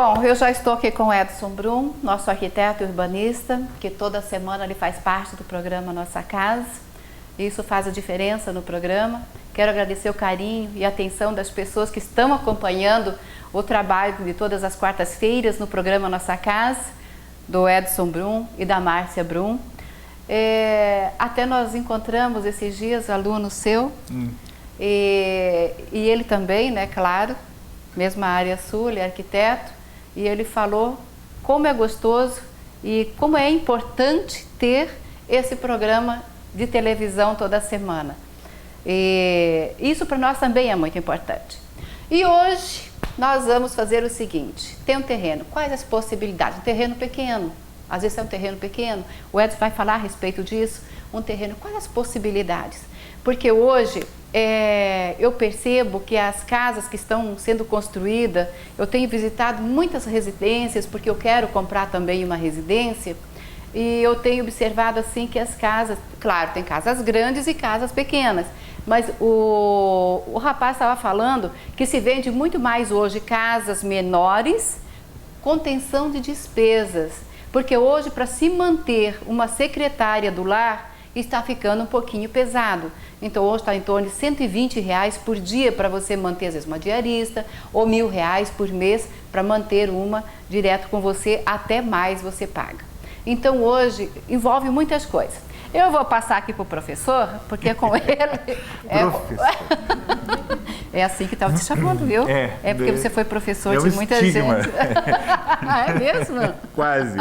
Bom, eu já estou aqui com o Edson Brum, nosso arquiteto e urbanista, que toda semana ele faz parte do programa Nossa Casa. Isso faz a diferença no programa. Quero agradecer o carinho e a atenção das pessoas que estão acompanhando o trabalho de todas as quartas-feiras no programa Nossa Casa, do Edson Brum e da Márcia Brum. Até nós encontramos esses dias aluno seu, e ele também, né, claro, mesma área sul, ele é arquiteto, e ele falou como é gostoso e como é importante ter esse programa de televisão toda semana. E isso para nós também é muito importante. E hoje nós vamos fazer o seguinte: tem um terreno, quais as possibilidades? Um terreno pequeno, às vezes é um terreno pequeno, o Edson vai falar a respeito disso. Um terreno, quais as possibilidades? Porque hoje eu percebo que as casas que estão sendo construídas, eu tenho visitado muitas residências, porque eu quero comprar também uma residência, e eu tenho observado assim que as casas, claro, tem casas grandes e casas pequenas, mas o rapaz estava falando que se vende muito mais hoje casas menores, contenção de despesas, porque hoje para se manter uma secretária do lar está ficando um pouquinho pesado. Então hoje está em torno de R$120 por dia para você manter, às vezes, uma diarista, ou R$1.000 por mês para manter uma direto com você, até mais você paga. Então hoje envolve muitas coisas. Eu vou passar aqui para o professor, porque com ele... É assim que estava te chamando, viu? É porque você foi professor de muita gente. É mesmo? Quase.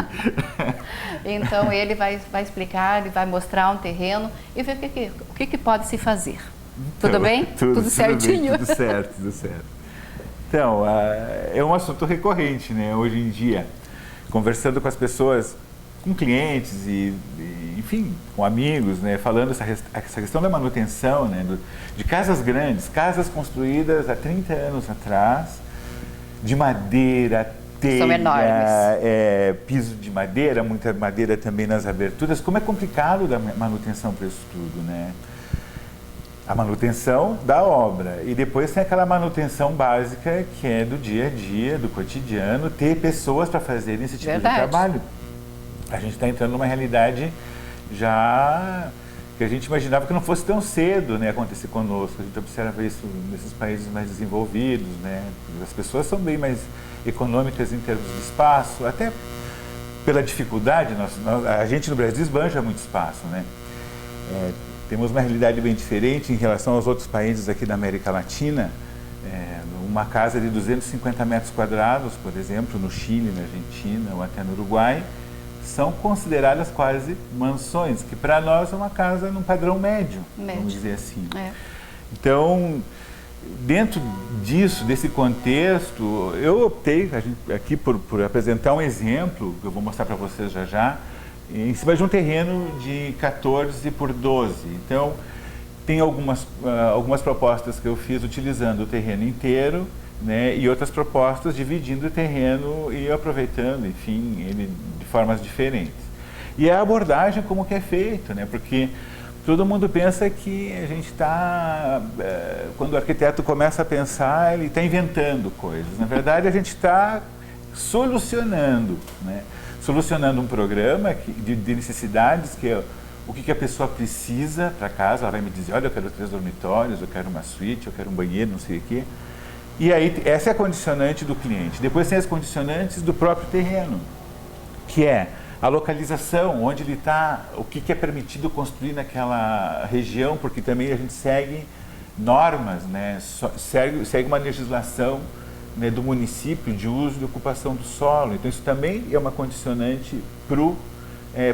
Então ele vai explicar, ele vai mostrar um terreno e ver o que pode se fazer. Tudo bem? Tudo certinho? Tudo certo, tudo certo. Então, é um assunto recorrente, né? Hoje em dia, conversando com as pessoas, com clientes e enfim, com amigos, né, falando essa questão da manutenção, né, de casas grandes, casas construídas há 30 anos atrás, de madeira, telha, piso de madeira, muita madeira também nas aberturas. Como é complicado da manutenção para isso tudo, né? A manutenção da obra, e depois tem aquela manutenção básica que é do dia a dia, do cotidiano, ter pessoas para fazerem esse tipo de trabalho. A gente está entrando numa realidade já que a gente imaginava que não fosse tão cedo, né, acontecer conosco. A gente observa isso nesses países mais desenvolvidos, né? As pessoas são bem mais econômicas em termos de espaço, até pela dificuldade. A gente no Brasil esbanja muito espaço, né? Temos uma realidade bem diferente em relação aos outros países aqui da América Latina. Uma casa de 250 metros quadrados, por exemplo, no Chile, na Argentina ou até no Uruguai, são consideradas quase mansões, que para nós é uma casa num padrão médio, vamos dizer assim. Então, dentro disso, desse contexto, eu optei aqui por apresentar um exemplo, que eu vou mostrar para vocês já já, em cima de um terreno de 14 por 12. Então, tem algumas propostas que eu fiz utilizando o terreno inteiro, né, e outras propostas dividindo o terreno e aproveitando, enfim, ele de formas diferentes. E a abordagem como que é feito, né, porque todo mundo pensa que a gente está, quando o arquiteto começa a pensar, ele está inventando coisas. Na verdade, a gente está solucionando, né, solucionando um programa de necessidades, que é o que a pessoa precisa para casa. Ela vai me dizer, olha, eu quero 3 dormitórios, eu quero uma suíte, eu quero um banheiro, não sei o quê. E aí, essa é a condicionante do cliente. Depois tem as condicionantes do próprio terreno, que é a localização, onde ele está, o que é permitido construir naquela região, porque também a gente segue normas, né? Segue uma legislação, né, do município de uso e ocupação do solo. Então, isso também é uma condicionante para o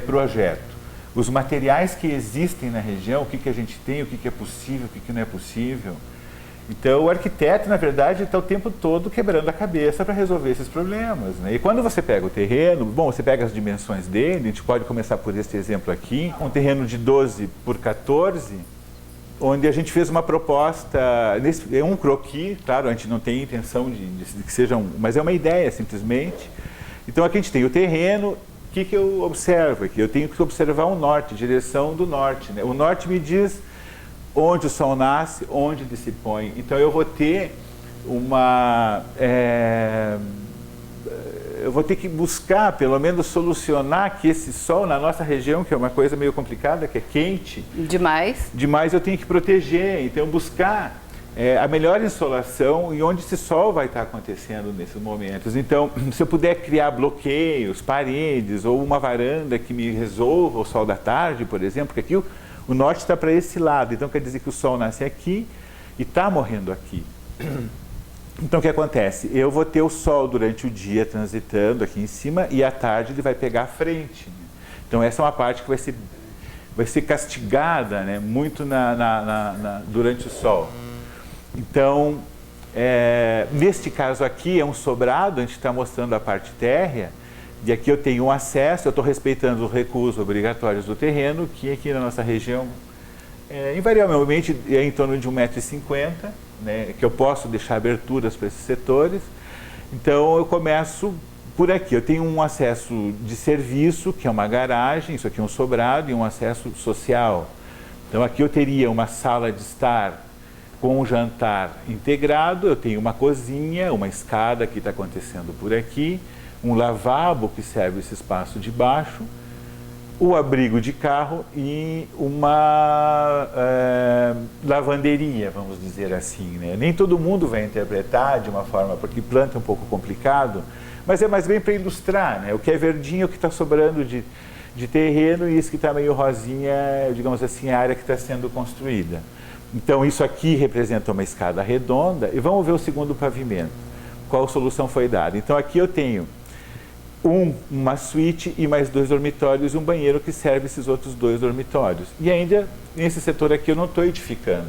projeto. Os materiais que existem na região, o que a gente tem, o que é possível, o que não é possível. Então, o arquiteto, na verdade, está o tempo todo quebrando a cabeça para resolver esses problemas, né? E quando você pega o terreno, bom, você pega as dimensões dele, a gente pode começar por esse exemplo aqui, um terreno de 12 por 14, onde a gente fez uma proposta, é um croquis, claro, a gente não tem intenção de que seja mas é uma ideia, simplesmente. Então, aqui a gente tem o terreno. O que eu observo aqui? Eu tenho que observar o norte, direção do norte, né? O norte me diz onde o sol nasce, onde ele se põe. Então, eu vou ter uma eu vou ter que buscar, pelo menos solucionar que esse sol na nossa região, que é uma coisa meio complicada, que é quente. Demais eu tenho que proteger, então buscar a melhor insolação e onde esse sol vai estar acontecendo nesses momentos. Então, se eu puder criar bloqueios, paredes ou uma varanda que me resolva o sol da tarde, por exemplo, porque aqui o norte está para esse lado, então quer dizer que o sol nasce aqui e está morrendo aqui. Então o que acontece? Eu vou ter o sol durante o dia transitando aqui em cima e à tarde ele vai pegar a frente. Então essa é uma parte que vai ser castigada, né, muito durante o sol. Então, neste caso aqui é um sobrado, a gente está mostrando a parte térrea, e aqui eu tenho um acesso, eu estou respeitando os recuos obrigatórios do terreno, que aqui na nossa região, invariavelmente, é em torno de 1,50 m, né, que eu posso deixar aberturas para esses setores. Então, eu começo por aqui. Eu tenho um acesso de serviço, que é uma garagem, isso aqui é um sobrado, e um acesso social. Então, aqui eu teria uma sala de estar com um jantar integrado, eu tenho uma cozinha, uma escada que está acontecendo por aqui, um lavabo que serve esse espaço de baixo, o abrigo de carro e uma lavanderia, vamos dizer assim, né? Nem todo mundo vai interpretar de uma forma, porque planta é um pouco complicado, mas é mais bem para ilustrar, né? O que é verdinho é o que está sobrando de terreno, e isso que está meio rosinha, digamos assim, a área que está sendo construída. Então, isso aqui representa uma escada redonda, e vamos ver o segundo pavimento, qual solução foi dada. Então, aqui eu tenho uma suíte e mais 2 dormitórios e um banheiro que serve esses outros 2 dormitórios. E ainda, nesse setor aqui, eu não estou edificando.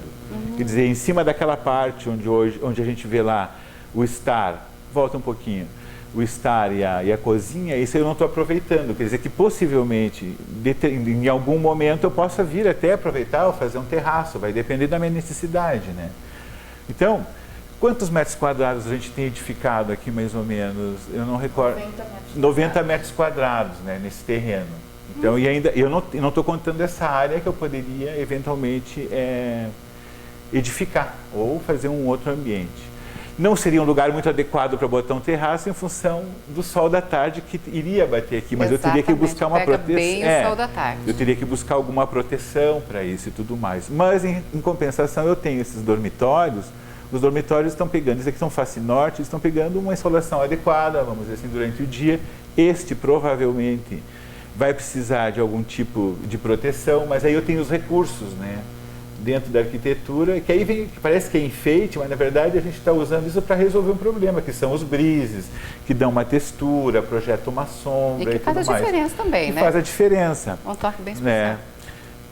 Quer dizer, em cima daquela parte onde a gente vê lá o estar, volta um pouquinho, o estar e a cozinha, isso eu não estou aproveitando. Quer dizer que possivelmente, em algum momento, eu possa vir até aproveitar ou fazer um terraço, vai depender da minha necessidade, né? Então, quantos metros quadrados a gente tem edificado aqui, mais ou menos? Eu não recordo. 90 metros quadrados, né, nesse terreno. Então, e ainda, eu não estou contando essa área que eu poderia, eventualmente, edificar ou fazer um outro ambiente. Não seria um lugar muito adequado para botar um terraço em função do sol da tarde que iria bater aqui, mas eu teria que buscar uma proteção. Bem o sol da tarde. Eu teria que buscar alguma proteção para isso e tudo mais. Mas em compensação eu tenho esses dormitórios. Os dormitórios estão pegando, esses aqui são face norte, estão pegando uma insolação adequada, vamos dizer assim, durante o dia. Este provavelmente vai precisar de algum tipo de proteção, mas aí eu tenho os recursos, né, dentro da arquitetura, que aí vem, que parece que é enfeite, mas na verdade a gente está usando isso para resolver um problema, que são os brises, que dão uma textura, projetam uma sombra e tudo mais. E que faz a diferença também, né? Faz a diferença. Um toque bem especial.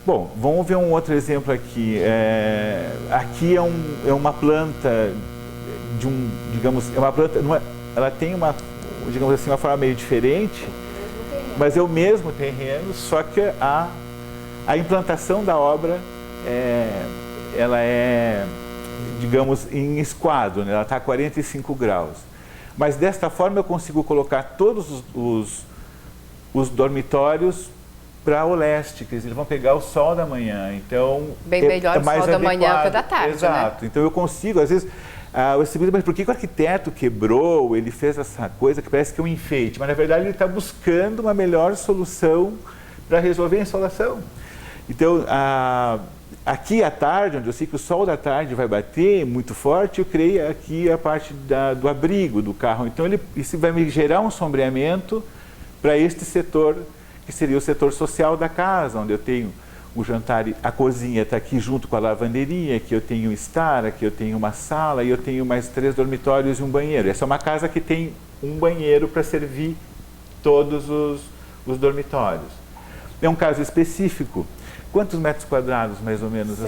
Bom, vamos ver um outro exemplo aqui. Aqui é uma planta digamos, é uma planta, ela tem digamos assim, uma forma meio diferente, mas é o mesmo terreno, só que a implantação da obra ela é, digamos, em esquadro, né? Ela está a 45 graus. Mas desta forma eu consigo colocar todos os dormitórios para o leste, que eles vão pegar o sol da manhã, então bem melhor o sol da manhã que o da tarde, exato, né? Então eu consigo, às vezes, mas por que o arquiteto quebrou, ele fez essa coisa que parece que é um enfeite, mas na verdade ele está buscando uma melhor solução para resolver a insolação. Então, aqui à tarde, onde eu sei que o sol da tarde vai bater muito forte, eu criei aqui a parte do abrigo do carro, então isso vai me gerar um sombreamento para este setor, que seria o setor social da casa, onde eu tenho o jantar, a cozinha está aqui junto com a lavanderia, aqui eu tenho estar, aqui eu tenho uma sala e eu tenho mais 3 dormitórios e um banheiro. Essa é uma casa que tem um banheiro para servir todos os dormitórios. É um caso específico. Quantos metros quadrados, mais ou menos?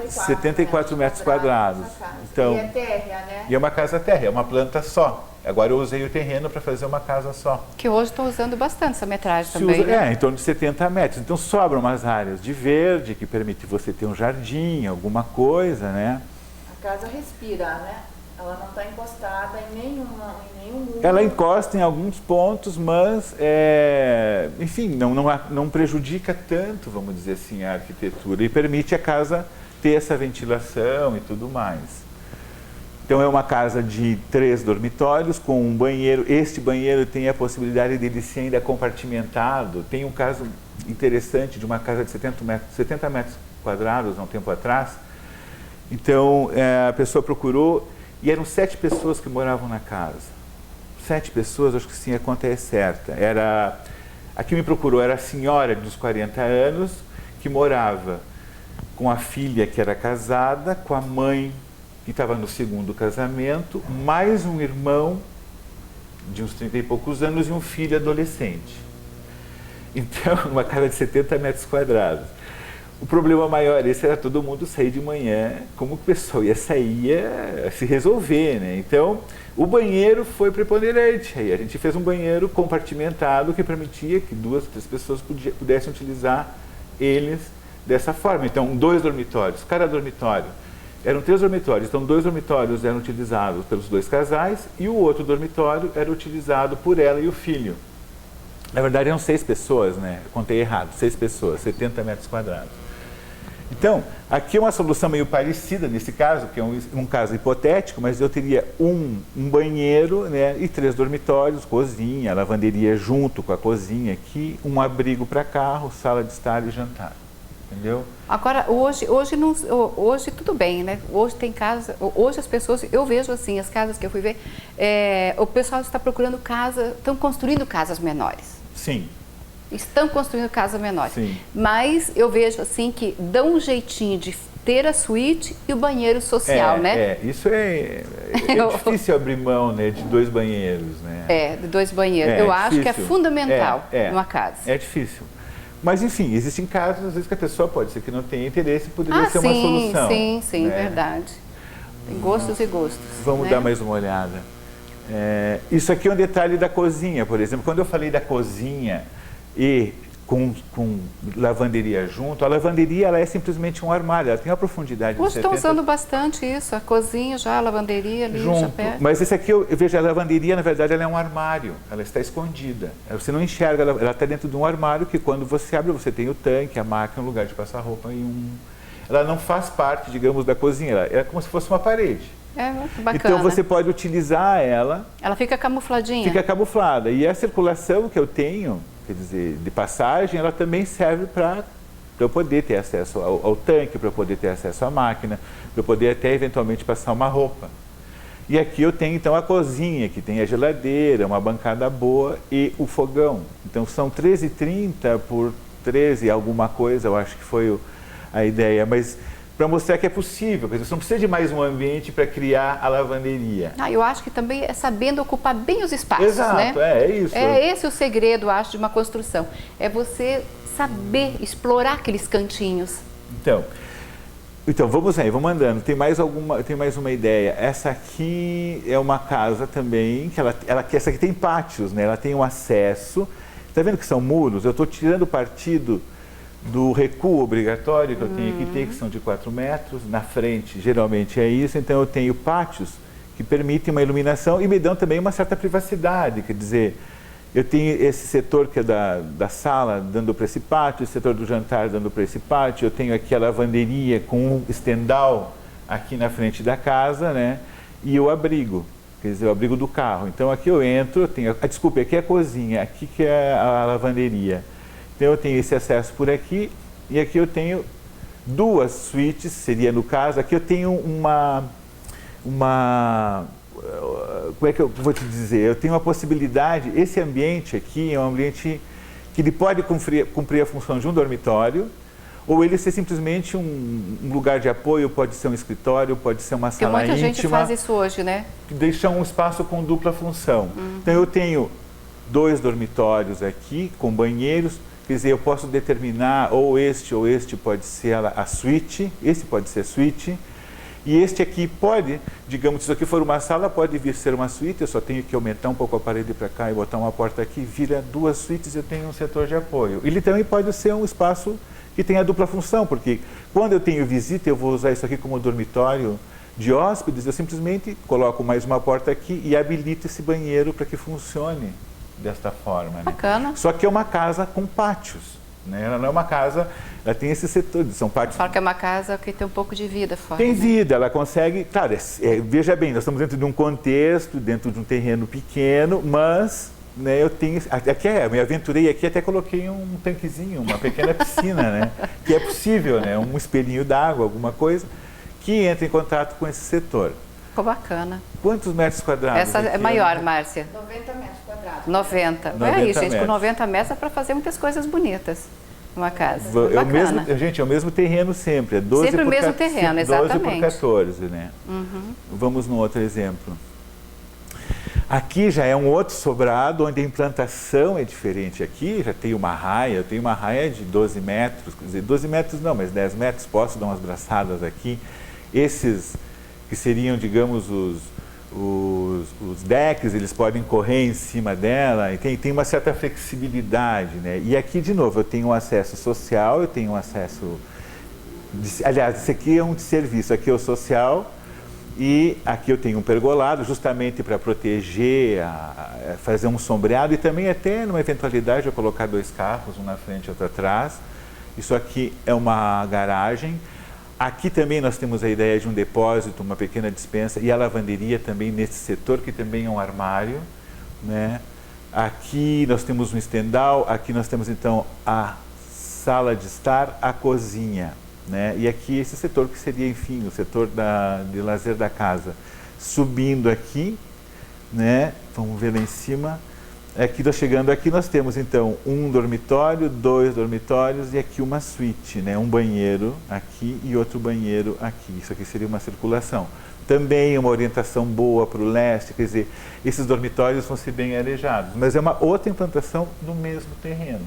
74 metros quadrados. Então, e é térrea, né? E é uma casa térrea, é uma planta só. Agora eu usei o terreno para fazer uma casa só. Que hoje estou usando bastante essa metragem também, usa, né? em torno de 70 metros. Então sobram umas áreas de verde que permite você ter um jardim, alguma coisa, né? A casa respira, né? Ela não está encostada em nenhum muro. Ela encosta em alguns pontos, mas, enfim, não prejudica tanto, vamos dizer assim, a arquitetura e permite a casa ter essa ventilação e tudo mais. Então é uma casa de 3 dormitórios com um banheiro. Este banheiro tem a possibilidade dele ser ainda compartimentado. Tem um caso interessante de uma casa de 70 metros quadrados há um tempo atrás. Então a pessoa procurou e eram 7 pessoas que moravam na casa. 7 pessoas, acho que sim, a conta é certa. A que me procurou era a senhora dos 40 anos que morava com a filha que era casada, com a mãe que estava no 2º casamento, mais um irmão de uns 30 e poucos anos e um filho adolescente. Então, uma casa de 70 metros quadrados. O problema maior, esse era todo mundo sair de manhã, como o pessoal ia sair, ia se resolver, né? Então, o banheiro foi preponderante. Aí a gente fez um banheiro compartimentado que permitia que 2 ou 3 pessoas pudessem utilizar eles dessa forma. Então, 2 dormitórios, cada dormitório. Eram 3 dormitórios, então 2 dormitórios eram utilizados pelos 2 casais e o outro dormitório era utilizado por ela e o filho. Na verdade, eram 6 pessoas, né? Eu contei errado, 6 pessoas, 70 metros quadrados. Então, aqui é uma solução meio parecida nesse caso, que é um caso hipotético, mas eu teria um banheiro, né, e 3 dormitórios, cozinha, lavanderia junto com a cozinha aqui, um abrigo para carro, sala de estar e jantar. Entendeu? Agora, hoje tudo bem, né? Hoje tem casa, hoje as pessoas, eu vejo assim, as casas que eu fui ver, o pessoal está procurando casa, estão construindo casas menores. Sim. Estão construindo casas menores. Sim. Mas eu vejo assim que dão um jeitinho de ter a suíte e o banheiro social, né? Isso é difícil abrir mão, né, de 2 banheiros, né? De 2 banheiros. Eu acho que é fundamental numa casa. É difícil. Mas, enfim, existem casos, às vezes, que a pessoa pode ser que não tenha interesse, poderia ser uma solução. Sim, né? Verdade. Tem gostos e gostos. Vamos né? dar mais uma olhada. Isso aqui é um detalhe da cozinha, por exemplo. Quando eu falei da cozinha e com lavanderia junto, a lavanderia ela é simplesmente um armário, ela tem uma profundidade Hoje de 70... estão usando bastante isso, a cozinha já, a lavanderia ali, junto. já perto. Mas esse aqui, eu vejo a lavanderia, na verdade, ela é um armário, ela está escondida. Você não enxerga, ela está dentro de um armário que quando você abre, você tem o tanque, a máquina, um lugar de passar roupa e Ela não faz parte, digamos, da cozinha, ela é como se fosse uma parede. É muito bacana. Então você pode utilizar ela... Ela fica camufladinha. Fica camuflada. E a circulação que eu tenho, quer dizer, de passagem, ela também serve para eu poder ter acesso ao tanque, para eu poder ter acesso à máquina, para eu poder até eventualmente passar uma roupa. E aqui eu tenho então a cozinha, que tem a geladeira, uma bancada boa e o fogão. Então são 13,30 por 13 alguma coisa, eu acho que foi a ideia, mas para mostrar que é possível, quer dizer, você não precisa de mais um ambiente para criar a lavanderia. Eu acho que também é sabendo ocupar bem os espaços, Exato, né? é isso. É esse o segredo, acho, de uma construção. É você saber explorar aqueles cantinhos. Então vamos aí, vamos andando. Tem mais uma ideia. Essa aqui é uma casa também, que essa aqui tem pátios, né? Ela tem um acesso. Está vendo que são muros? Eu estou tirando partido do recuo obrigatório que eu tenho aqui, que são de 4 metros, na frente geralmente é isso, então eu tenho pátios que permitem uma iluminação e me dão também uma certa privacidade, quer dizer, eu tenho esse setor que é da sala dando para esse pátio, o setor do jantar dando para esse pátio, eu tenho aqui a lavanderia com um estendal aqui na frente da casa, né, e o abrigo, quer dizer, o abrigo do carro, então aqui eu entro, eu tenho, desculpe, aqui é a cozinha, aqui que é a lavanderia. Então eu tenho esse acesso por aqui e aqui eu tenho 2 suítes, seria no caso, aqui eu tenho como é que eu vou te dizer? Eu tenho uma possibilidade, esse ambiente aqui é um ambiente que ele pode cumprir a função de um dormitório ou ele ser simplesmente um lugar de apoio, pode ser um escritório, pode ser uma sala íntima. Muita gente faz isso hoje, né? Que deixa um espaço com dupla função. Então eu tenho 2 dormitórios aqui com banheiros. Quer dizer, eu posso determinar ou este pode ser a suíte, esse pode ser suíte, e este aqui pode, digamos, se isso aqui for uma sala, pode vir ser uma suíte, eu só tenho que aumentar um pouco a parede para cá e botar uma porta aqui, vira 2 suítes e eu tenho um setor de apoio. Ele também pode ser um espaço que tenha dupla função, porque quando eu tenho visita, eu vou usar isso aqui como dormitório de hóspedes, eu simplesmente coloco mais uma porta aqui e habilito esse banheiro para que funcione desta forma. Né? Bacana. Só que é uma casa com pátios. né? Ela não é uma casa, ela tem esse setor, são partes... Fala que é uma casa que tem um pouco de vida fora. Tem né? vida, ela consegue... Claro, veja bem, nós estamos dentro de um contexto, dentro de um terreno pequeno, mas... Né, eu tenho, aqui me aventurei aqui, até coloquei um tanquezinho, uma pequena piscina, né, que é possível, né, um espelhinho d'água, alguma coisa, que entra em contato com esse setor. Ficou bacana. Quantos metros quadrados? Essa é maior, Márcia. 90 metros quadrados. 90. 90 É isso, gente, metros. com 90 metros é para fazer muitas coisas bonitas numa casa. É o Bacana. mesmo, gente, é o mesmo terreno sempre, é 12 Sempre o por mesmo 14, terreno, 12 por exatamente. 14, né. Vamos no outro exemplo. Aqui já é um outro sobrado, onde a implantação é diferente. Aqui já tem uma raia, eu tenho uma raia de 12 metros, quer dizer, 12 metros não, mas 10 metros, posso dar umas braçadas aqui. Esses que seriam, digamos, os decks, eles podem correr em cima dela, e tem uma certa flexibilidade, né? E aqui, de novo, eu tenho um acesso social, eu tenho um acesso... aliás, esse aqui é um de serviço, aqui é o social... E aqui eu tenho um pergolado, justamente para proteger, fazer um sombreado e também até numa eventualidade eu colocar 2 carros, um na frente e outro atrás. Isso aqui é uma garagem. Aqui também nós temos a ideia de um depósito, uma pequena despensa e a lavanderia também nesse setor, que também é um armário, né? Aqui nós temos um estendal, aqui nós temos então a sala de estar, a cozinha. Né? E aqui esse setor que seria, enfim, o setor de lazer da casa. Subindo aqui, né? Vamos ver lá em cima. Aqui, chegando aqui, nós temos então um dormitório, 2 dormitórios e aqui uma suíte, né? Um banheiro aqui e outro banheiro aqui. Isso aqui seria uma circulação. Também uma orientação boa para o leste, quer dizer, esses dormitórios vão ser bem arejados. Mas é uma outra implantação no mesmo terreno.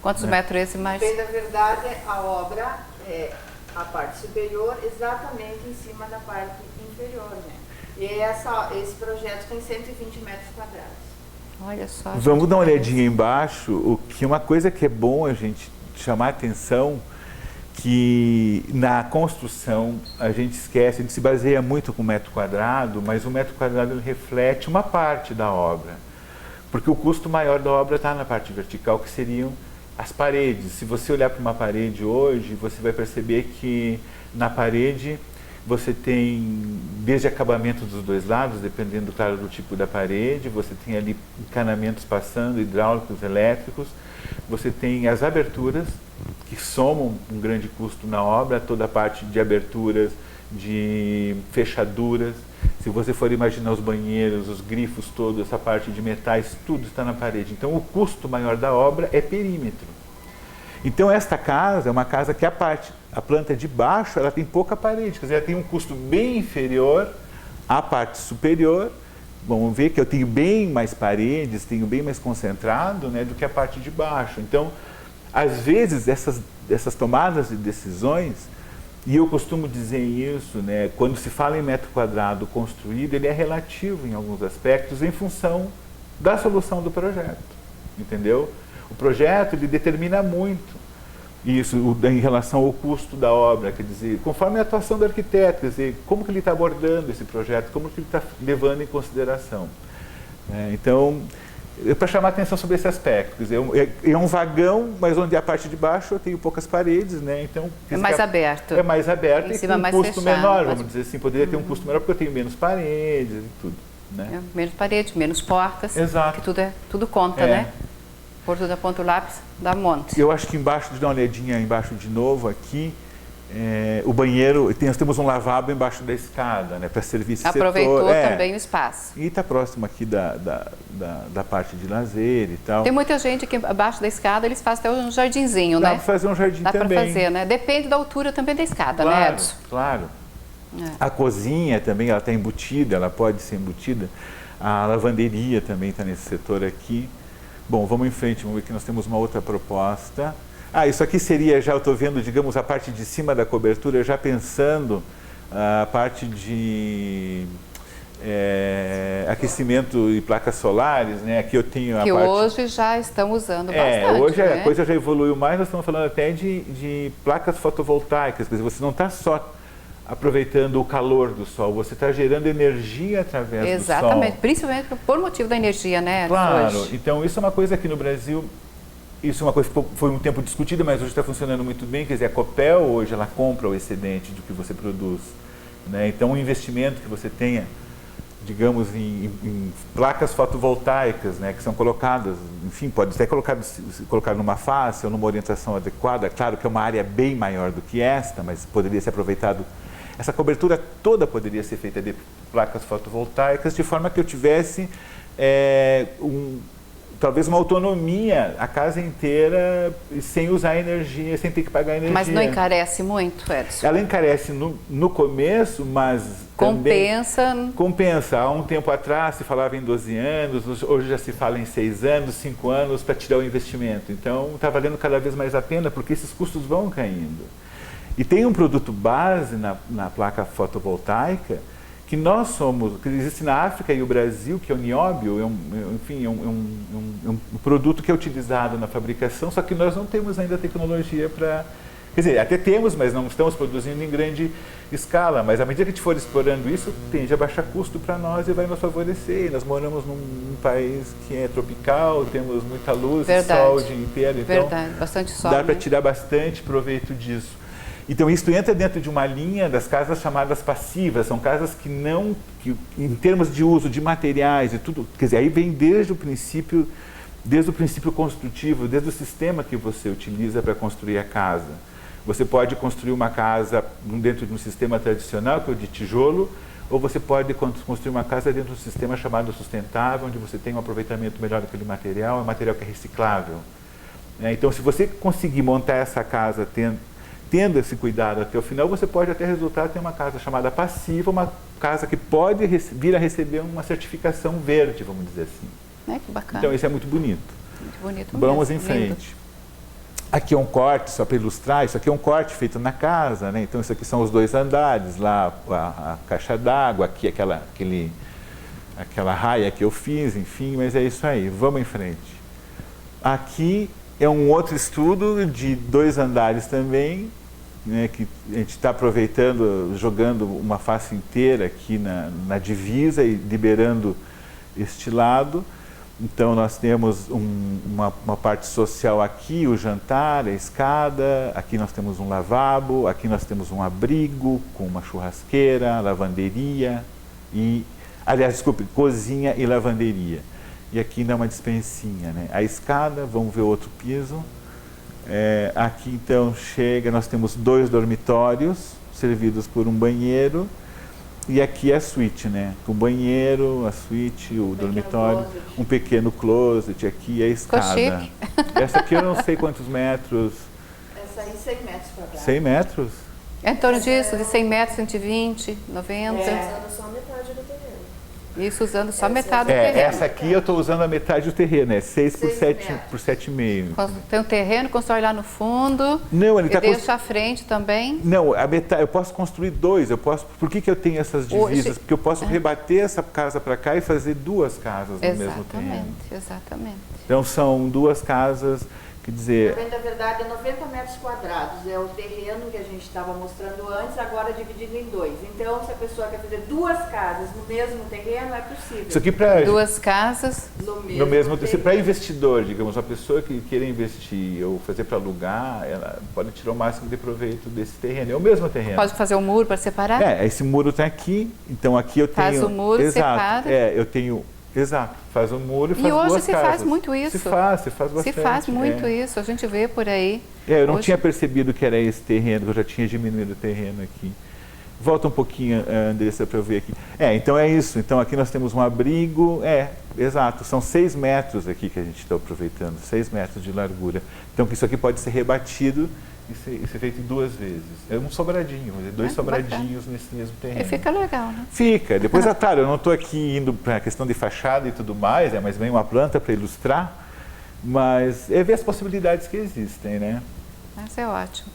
Quantos metros é esse, Márcia? Bem, na verdade, a obra é a parte superior exatamente em cima da parte inferior, né? E esse projeto tem 120 metros quadrados. Olha só. Vamos dar uma olhadinha embaixo, uma coisa que é bom a gente chamar a atenção, que na construção a gente esquece, a gente se baseia muito com o metro quadrado, mas o metro quadrado ele reflete uma parte da obra. Porque o custo maior da obra está na parte vertical, que seriam as paredes. Se você olhar para uma parede hoje, você vai perceber que na parede você tem desde acabamento dos 2 lados, dependendo, claro, do tipo da parede, você tem ali encanamentos passando, hidráulicos, elétricos, você tem as aberturas, que somam um grande custo na obra, toda a parte de aberturas, de fechaduras. Se você for imaginar os banheiros, os grifos todos, essa parte de metais, tudo está na parede. Então, o custo maior da obra é perímetro. Então, esta casa é uma casa que a planta de baixo, ela tem pouca parede, quer dizer, ela tem um custo bem inferior à parte superior. Vamos ver que eu tenho bem mais paredes, tenho bem mais concentrado, né, do que a parte de baixo. Então, às vezes, essas tomadas de decisões, e eu costumo dizer isso, né, quando se fala em metro quadrado construído, ele é relativo em alguns aspectos em função da solução do projeto, entendeu? O projeto, ele determina muito isso em relação ao custo da obra, quer dizer, conforme a atuação do arquiteto, quer dizer, como que ele está abordando esse projeto, como que ele está levando em consideração. Então, para chamar a atenção sobre esse aspecto, quer dizer, é um vagão, mas onde a parte de baixo eu tenho poucas paredes, né? Então, é mais aberto. É mais aberto em e cima com um mais custo fechado, menor, vamos dizer assim, poderia ter um custo menor porque eu tenho menos paredes e tudo, né? Menos paredes, menos portas. Exato. Que tudo conta, né? Porto da ponta do lápis, dá monte. Eu acho que embaixo, de dar uma olhadinha embaixo de novo aqui, o banheiro, nós temos um lavabo embaixo da escada, né, para servir esse Aproveitou setor. também o espaço. E está próximo aqui da parte de lazer e tal. Tem muita gente que abaixo da escada eles fazem até um jardinzinho, Dá né? para fazer um jardim Dá também. Dá para fazer, né? Depende da altura também da escada, né, Edson? Claro. A cozinha também, ela está embutida, ela pode ser embutida. A lavanderia também está nesse setor aqui. Bom, vamos em frente, vamos ver que nós temos uma outra proposta. Isso aqui seria, já eu estou vendo, digamos, a parte de cima da cobertura, já pensando a parte de aquecimento e placas solares, né? Aqui eu tenho a que parte... hoje já estão usando bastante, hoje né? A coisa já evoluiu mais, nós estamos falando até de placas fotovoltaicas, quer dizer, você não está só aproveitando o calor do sol, você está gerando energia através do sol. Exatamente, principalmente por motivo da energia, né? Claro, hoje. então isso é uma coisa que no Brasil isso é uma coisa que foi um tempo discutida, mas hoje está funcionando muito bem. Quer dizer, a Copel hoje ela compra o excedente do que você produz, né? Então, o investimento que você tenha, digamos, em placas fotovoltaicas, né, que são colocadas, enfim, pode ser colocado numa face ou numa orientação adequada. Claro que é uma área bem maior do que esta, mas poderia ser aproveitado. Essa cobertura toda poderia ser feita de placas fotovoltaicas, de forma que eu tivesse talvez uma autonomia a casa inteira, sem usar energia, sem ter que pagar energia. Mas não encarece muito, Edson? Ela encarece no começo, mas compensa. Há um tempo atrás se falava em 12 anos, hoje já se fala em 6 anos, 5 anos para tirar o investimento. Então está valendo cada vez mais a pena, porque esses custos vão caindo. E tem um produto base na placa fotovoltaica que que existe na África e o Brasil, que é o nióbio, é um produto que é utilizado na fabricação, só que nós não temos ainda tecnologia para... Quer dizer, até temos, mas não estamos produzindo em grande escala. Mas à medida que a gente for explorando isso, tende a baixar custo para nós e vai nos favorecer. Nós moramos num país que é tropical, temos muita luz, sol o dia inteiro, então bastante sol, dá para tirar bastante proveito disso. Então, isso entra dentro de uma linha das casas chamadas passivas. São casas que em termos de uso de materiais e tudo, quer dizer, aí vem desde o princípio construtivo, desde o sistema que você utiliza para construir a casa. Você pode construir uma casa dentro de um sistema tradicional, que é o de tijolo, ou você pode construir uma casa dentro de um sistema chamado sustentável, onde você tem um aproveitamento melhor daquele material, é um material que é reciclável. Então, se você conseguir montar essa casa tendo esse cuidado até o final, você pode até resultar ter uma casa chamada passiva, uma casa que pode vir a receber uma certificação verde, vamos dizer assim. Que bacana. Então, isso é muito bonito. Muito bonito Vamos mesmo. em frente. Aqui é um corte, só para ilustrar, isso aqui é um corte feito na casa, né? Então, isso aqui são os 2 andares, lá a caixa d'água, aqui aquela raia que eu fiz, enfim, mas é isso aí. Vamos em frente. Aqui é um outro estudo de 2 andares também, né, que a gente está aproveitando, jogando uma face inteira aqui na divisa e liberando este lado. Então, nós temos uma parte social aqui, o jantar, a escada, aqui nós temos um lavabo, aqui nós temos um abrigo com uma churrasqueira, lavanderia cozinha e lavanderia. E aqui ainda uma despensinha, né? A escada, vamos ver outro piso. Aqui então nós temos 2 dormitórios servidos por um banheiro, e aqui é a suíte, né? O banheiro, a suíte, o dormitório, um pequeno closet, aqui é a escada. Essa aqui eu não sei quantos metros. Essa aí 100 metros quadrados. 100 metros? É em torno disso, de 100 metros, 120, 90. Usando só metade do terreno. Isso usando só metade do terreno. Essa aqui eu estou usando a metade do terreno, 6 por 7,5. Tem um terreno, constrói lá no fundo. Não, ele está deixa à frente também. Não, a metade, eu posso construir 2. Por que eu tenho essas divisas? Porque eu posso rebater essa casa para cá e fazer 2 casas no mesmo terreno. Exatamente. Então são 2 casas, quer dizer... Na verdade, é 90 metros quadrados. É o terreno que a gente estava mostrando antes, agora dividido em 2. Então, se a pessoa quer fazer 2 casas no mesmo terreno, é possível. Isso aqui para 2 casas no mesmo terreno. Para investidor, digamos, uma pessoa que queira investir ou fazer para alugar, ela pode tirar o máximo de proveito desse terreno. É o mesmo terreno. Pode fazer um muro para separar? Esse muro está aqui. Então aqui eu tenho... Faz o muro, separa. Eu tenho... Exato, faz o muro e faz 2 casas. E hoje se faz muito isso. Se faz bastante. Se faz muito isso, a gente vê por aí. Eu não tinha percebido que era esse terreno, eu já tinha diminuído o terreno aqui. Volta um pouquinho, Andressa, para eu ver aqui. Então é isso, então aqui nós temos um abrigo, exato, são 6 metros aqui que a gente está aproveitando, 6 metros de largura. Então isso aqui pode ser rebatido e ser feito 2 vezes. É um sobradinho, 2 sobradinhos nesse mesmo terreno. E fica legal, né? Fica. Depois, claro, eu não estou aqui indo para a questão de fachada e tudo mais, mas vem uma planta para ilustrar, mas ver as possibilidades que existem, né? Mas é ótimo.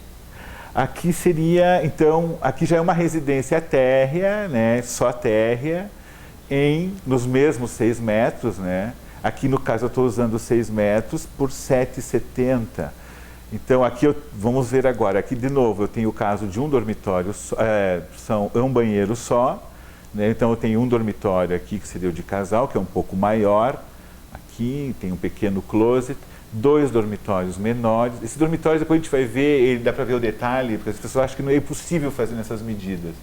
Aqui seria, então, aqui já é uma residência térrea, né? Só térrea, nos mesmos 6 metros, né? Aqui, no caso, eu estou usando 6 metros por 7,70. Então, aqui, vamos ver agora, aqui de novo, eu tenho o caso de um dormitório, é um banheiro só, né? Então eu tenho um dormitório aqui, que seria o de casal, que é um pouco maior, aqui tem um pequeno closet, 2 dormitórios menores. Esses dormitórios, depois a gente vai ver, dá para ver o detalhe, porque as pessoas acham que não é impossível fazer nessas medidas.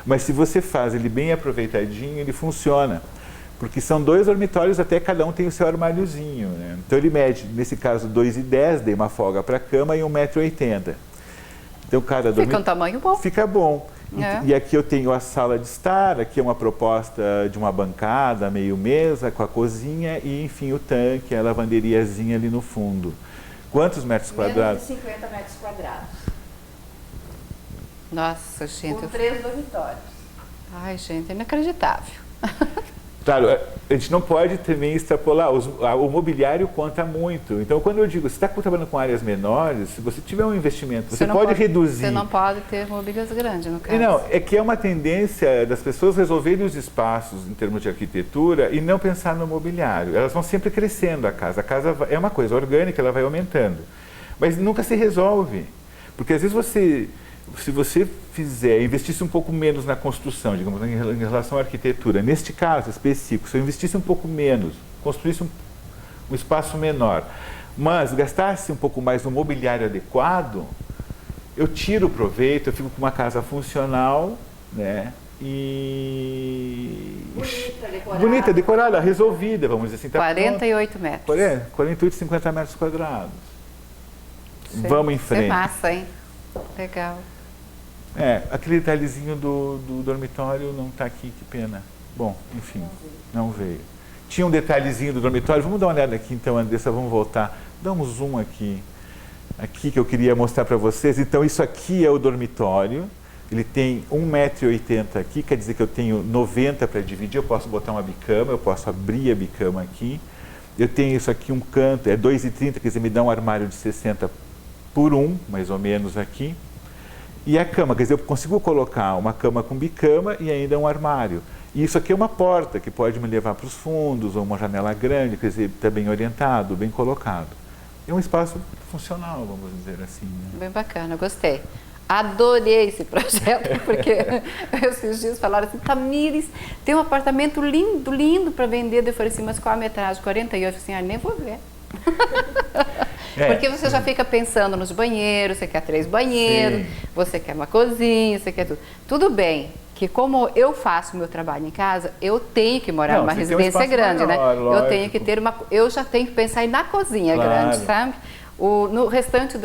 Mas se você faz ele bem aproveitadinho, ele funciona. Porque são 2 dormitórios, até cada um tem o seu armáriozinho, né? Então ele mede, nesse caso, 2,10, dei uma folga para a cama, e 1,80 m. Então cada dormitório... Fica um tamanho bom. Fica bom. É. E aqui eu tenho a sala de estar, aqui é uma proposta de uma bancada, meio mesa, com a cozinha e, enfim, o tanque, a lavanderiazinha ali no fundo. Quantos metros quadrados? Menos de 50 metros quadrados. Nossa, gente. Com 3 dormitórios. Ai, gente, é inacreditável. Claro, a gente não pode também extrapolar, o mobiliário conta muito. Então, quando eu digo, você está trabalhando com áreas menores, se você tiver um investimento, você pode reduzir. Você não pode ter mobílias grandes, no caso. Não, é que é uma tendência das pessoas resolverem os espaços em termos de arquitetura e não pensar no mobiliário. Elas vão sempre crescendo a casa. A casa é uma coisa orgânica, ela vai aumentando. Mas nunca se resolve. Porque às vezes se você investisse um pouco menos na construção, digamos, em relação à arquitetura, neste caso específico, se eu investisse um pouco menos, construísse um espaço menor, mas gastasse um pouco mais no mobiliário adequado, eu tiro o proveito, eu fico com uma casa funcional, né? E bonita, decorada, resolvida, vamos dizer assim. Tá 48 metros. 48, 50 metros quadrados. Sim. Vamos em frente. É massa, hein? Legal. Aquele detalhezinho do dormitório não está aqui, que pena. Bom, enfim, não veio. Tinha um detalhezinho do dormitório, vamos dar uma olhada aqui então, Andressa, vamos voltar. Dá um zoom aqui que eu queria mostrar para vocês. Então, isso aqui é o dormitório, ele tem 1,80 m aqui, quer dizer que eu tenho 90 para dividir, eu posso botar uma bicama, eu posso abrir a bicama aqui. Eu tenho isso aqui, um canto, é 2,30 m, quer dizer, me dá um armário de 60 por 1, mais ou menos aqui. E a cama, quer dizer, eu consigo colocar uma cama com bicama e ainda um armário. E isso aqui é uma porta que pode me levar para os fundos, ou uma janela grande, quer dizer, está bem orientado, bem colocado. É um espaço funcional, vamos dizer assim. Né? Bem bacana, gostei. Adorei esse projeto, porque esses dias falaram assim, Tamires, tem um apartamento lindo, lindo para vender. Eu falei assim, mas qual a metragem? 48, assim, nem vou ver. Porque você já fica pensando nos banheiros, você quer 3 banheiros, sim, você quer uma cozinha, você quer tudo. Tudo bem que como eu faço meu trabalho em casa, eu tenho que morar numa residência grande, maior, né? Lógico. Eu tenho que ter eu já tenho que pensar na cozinha grande, sabe? No restante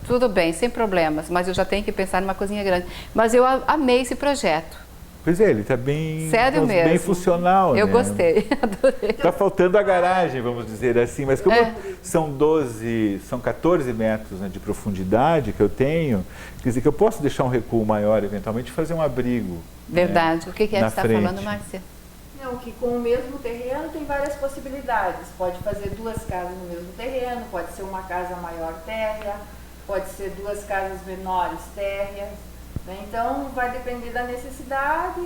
tudo bem, sem problemas, mas eu já tenho que pensar numa cozinha grande. Mas eu amei esse projeto. Pois é, ele está bem, sério mesmo, bem funcional. Eu né? Gostei, adorei. Está faltando a garagem, vamos dizer assim, mas como são 14 metros, né, de profundidade que eu tenho, quer dizer que eu posso deixar um recuo maior, eventualmente, fazer um abrigo. Verdade. Né, o que é que você está falando, Márcia? Não, que com o mesmo terreno tem várias possibilidades. Pode fazer 2 casas no mesmo terreno, pode ser uma casa maior térrea, pode ser 2 casas menores térreas. Então, vai depender da necessidade,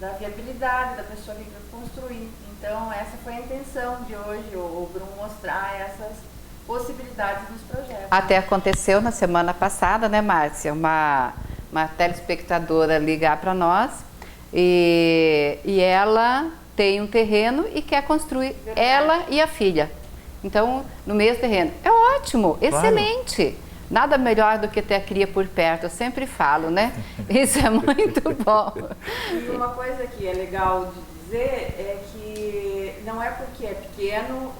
da viabilidade da pessoa que quer construir. Então, essa foi a intenção de hoje, o Bruno mostrar essas possibilidades dos projetos. Até aconteceu na semana passada, né, Márcia? Uma telespectadora ligar para nós e ela tem um terreno e quer construir. Verdade. Ela e a filha. Então, no mesmo terreno. É ótimo, claro. Excelente. Nada melhor do que ter a cria por perto, eu sempre falo, né? Isso é muito bom. E uma coisa que é legal de dizer é que não é porque é pequeno,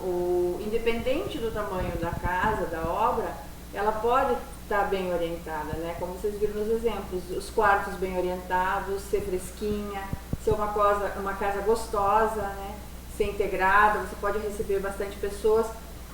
independente do tamanho da casa, da obra, ela pode estar bem orientada, né? Como vocês viram nos exemplos, os quartos bem orientados, ser fresquinha, ser uma casa gostosa, né? Ser integrada, você pode receber bastante pessoas,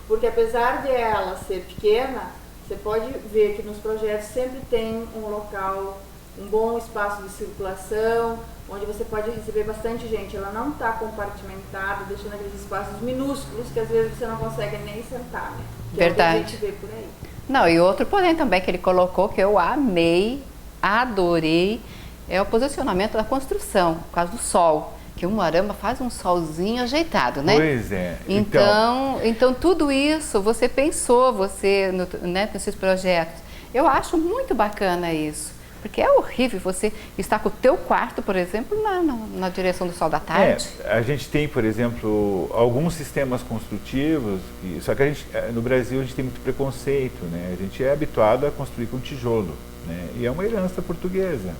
porque apesar de ela ser pequena, você pode ver que nos projetos sempre tem um local, um bom espaço de circulação, onde você pode receber bastante gente. Ela não está compartimentada, deixando aqueles espaços minúsculos que às vezes você não consegue nem sentar, né? Que verdade. É o que a gente vê por aí. Não, e outro porém também que ele colocou, que eu amei, adorei, é o posicionamento da construção, por causa do sol. Que o Moarama faz um solzinho ajeitado, né? Pois é. Então tudo isso você pensou, nesses projetos. Eu acho muito bacana isso. Porque é horrível você estar com o teu quarto, por exemplo, na direção do sol da tarde. A gente tem, por exemplo, alguns sistemas construtivos, só que no Brasil a gente tem muito preconceito, né? A gente é habituado a construir com tijolo, né? E é uma herança portuguesa,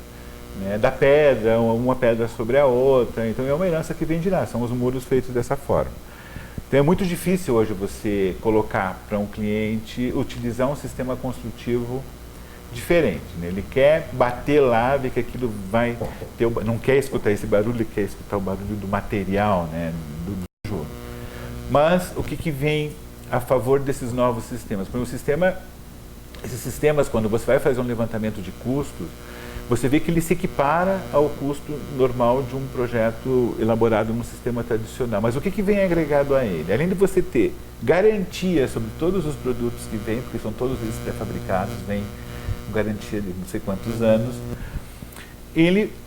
né? Da pedra, uma pedra sobre a outra, então é uma herança que vem de lá, são os muros feitos dessa forma. Então é muito difícil hoje você colocar para um cliente utilizar um sistema construtivo diferente, né? Ele quer bater lá, ver que aquilo vai ter, não quer escutar esse barulho, ele quer escutar o barulho do material, né? Do tijolo. Mas o que vem a favor desses novos sistemas? Porque esses sistemas, quando você vai fazer um levantamento de custos, você vê que ele se equipara ao custo normal de um projeto elaborado num sistema tradicional. Mas o que vem agregado a ele? Além de você ter garantia sobre todos os produtos que vêm, porque são todos eles pré-fabricados, vêm com garantia de não sei quantos anos,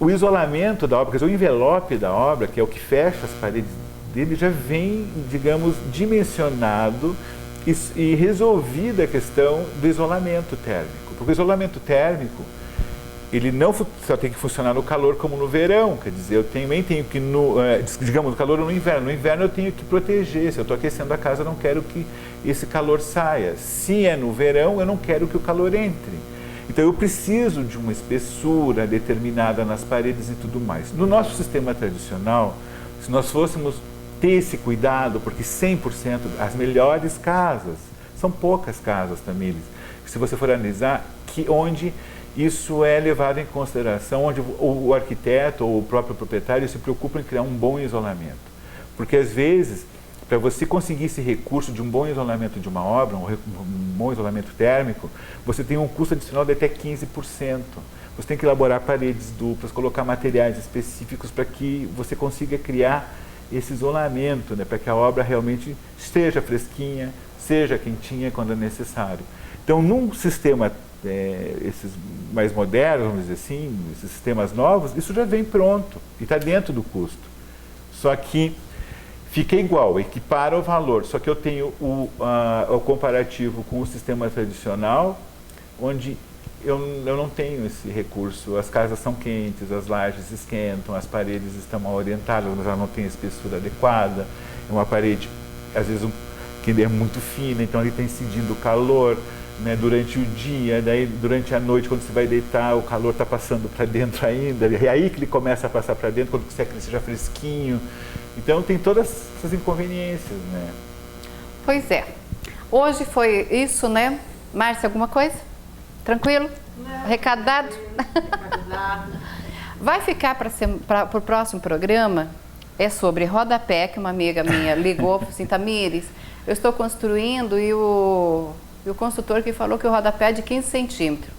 o isolamento da obra, quer dizer, o envelope da obra, que é o que fecha as paredes dele, já vem, digamos, dimensionado e resolvida a questão do isolamento térmico. Porque o isolamento térmico, ele não só tem que funcionar no calor como no verão, quer dizer, eu também tenho que, digamos, no calor ou no inverno. No inverno eu tenho que proteger, se eu estou aquecendo a casa, eu não quero que esse calor saia. Se é no verão, eu não quero que o calor entre. Então eu preciso de uma espessura determinada nas paredes e tudo mais. No nosso sistema tradicional, se nós fôssemos ter esse cuidado, porque 100%, as melhores casas, são poucas casas, Tamires, se você for analisar, onde isso é levado em consideração, onde o arquiteto ou o próprio proprietário se preocupa em criar um bom isolamento. Porque às vezes, para você conseguir esse recurso de um bom isolamento de uma obra, um bom isolamento térmico, você tem um custo adicional de até 15%. Você tem que elaborar paredes duplas, colocar materiais específicos para que você consiga criar esse isolamento, né, para que a obra realmente esteja fresquinha, seja quentinha quando é necessário. Então, num sistema esses mais modernos, vamos dizer assim, esses sistemas novos, isso já vem pronto e está dentro do custo. Só que fica igual, equipara o valor, só que eu tenho o comparativo com o sistema tradicional, onde eu não tenho esse recurso. As casas são quentes, as lajes esquentam, as paredes estão mal orientadas, já não tem a espessura adequada, é uma parede, às vezes, que é muito fina, então ele está incidindo o calor, né, durante o dia, daí durante a noite, quando você vai deitar, o calor está passando para dentro ainda, é aí que ele começa a passar para dentro, quando você quer que ele seja fresquinho. Então tem todas essas inconveniências, né? Pois é. Hoje foi isso, né? Márcia, alguma coisa? Tranquilo? Não. Recado dado? Recado dado. Vai ficar para o próximo programa, é sobre rodapé, que uma amiga minha ligou, falou assim, Tamires, eu estou construindo e o construtor que falou que o rodapé é de 15 centímetros.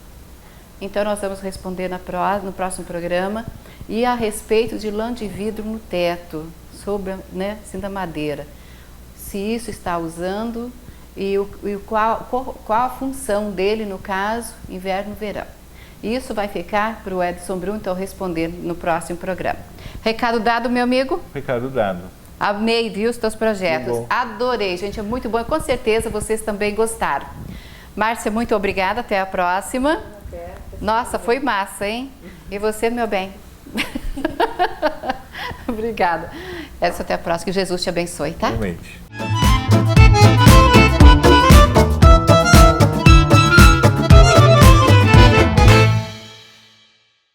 Então nós vamos responder no próximo programa. E a respeito de lã de vidro no teto, sobre, né, assim, da madeira. Se isso está usando e qual a função dele, no caso, inverno e verão. Isso vai ficar para o Edson Brum, então, responder no próximo programa. Recado dado, meu amigo? Recado dado. Amei, viu, os teus projetos. Adorei, gente, é muito bom e com certeza vocês também gostaram. Márcia, muito obrigada, até a próxima. Nossa, foi massa, hein? E você, meu bem? Obrigada. Edson, até a próxima, que Jesus te abençoe, tá? Realmente.